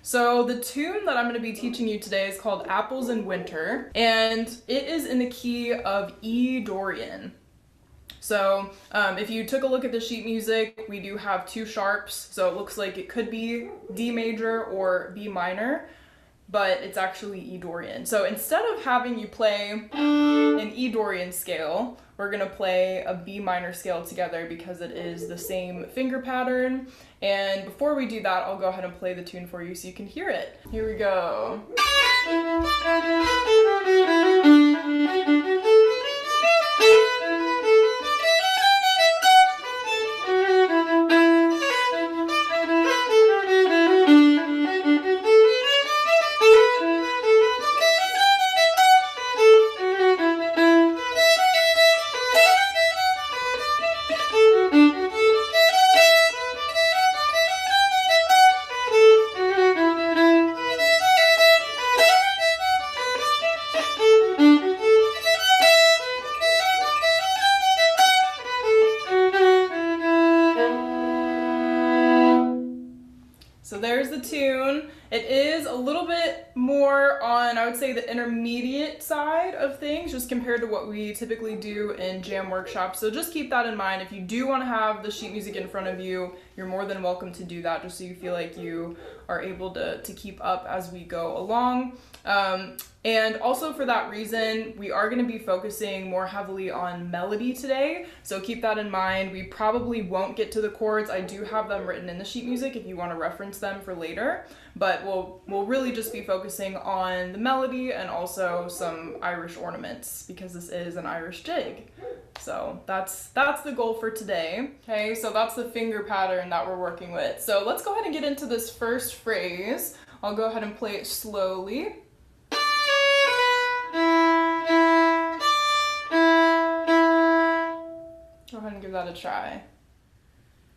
So the tune that I'm going to be teaching you today is called Apples in Winter, and it is in the key of E Dorian. So if you took a look at the sheet music, we do have two sharps, so it looks like it could be D major or B minor, but it's actually E Dorian. So instead of having you play an E Dorian scale, we're gonna play a B minor scale together because it is the same finger pattern. And before we do that, I'll go ahead and play the tune for you so you can hear it. Here we go. So there's the tune. It is a little bit more on, I would say, the intermediate side of things, just compared to what we typically do in jam workshops. So just keep that in mind. If you do want to have the sheet music in front of you, you're more than welcome to do that, just so you feel like you are able to keep up as we go along. And also for that reason, we are going to be focusing more heavily on melody today, so keep that in mind. We probably won't get to the chords. I do have them written in the sheet music if you want to reference them for later, but we'll really just be focusing on the melody and also some Irish ornaments because this is an Irish jig. So that's the goal for today. Okay, so that's the finger pattern that we're working with. So let's go ahead and get into this first phrase. I'll go ahead and play it slowly. Go ahead and give that a try.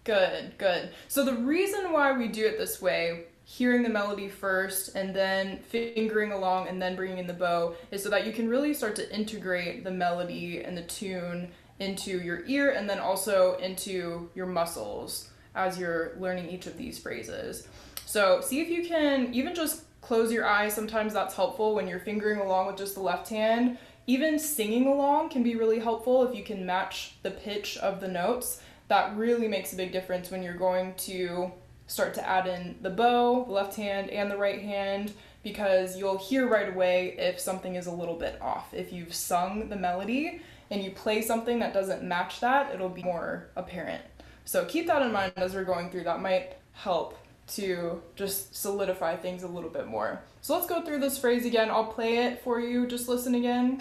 Good, good. So the reason why we do it this way, hearing the melody first and then fingering along and then bringing in the bow, is so that you can really start to integrate the melody and the tune into your ear and then also into your muscles as you're learning each of these phrases. So see if you can even just close your eyes. Sometimes that's helpful when you're fingering along with just the left hand. Even singing along can be really helpful if you can match the pitch of the notes. That really makes a big difference when you're going to start to add in the bow, the left hand and the right hand, because you'll hear right away if something is a little bit off. If you've sung the melody and you play something that doesn't match that, it'll be more apparent. So keep that in mind as we're going through. That might help to just solidify things a little bit more. So let's go through this phrase again. I'll play it for you. Just listen again.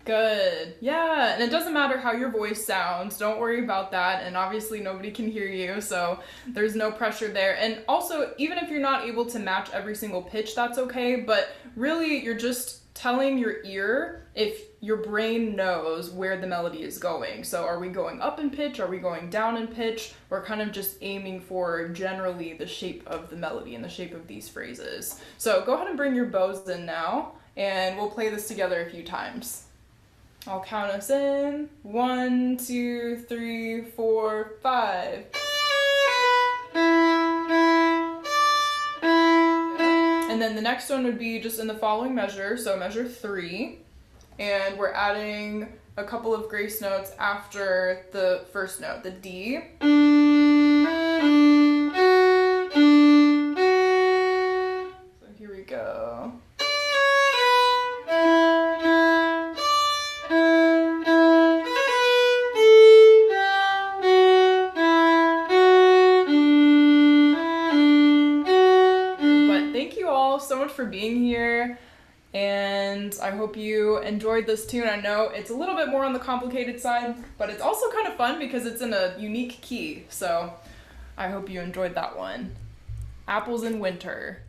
Good. Yeah, and it doesn't matter how your voice sounds. Don't worry about that. And obviously nobody can hear you, so there's no pressure there. And also, even if you're not able to match every single pitch, that's okay. But really, you're just telling your ear if your brain knows where the melody is going. So are we going up in pitch? Are we going down in pitch? We're kind of just aiming for generally the shape of the melody and the shape of these phrases. So go ahead and bring your bows in now, and we'll play this together a few times. I'll count us in. 1, 2, 3, 4, 5. And then the next one would be just in the following measure, so measure 3. And we're adding a couple of grace notes after the first note, the D. So here we go. So much for being here, and I hope you enjoyed this tune. I know it's a little bit more on the complicated side, but it's also kind of fun because it's in a unique key, so I hope you enjoyed that one. Apples in Winter.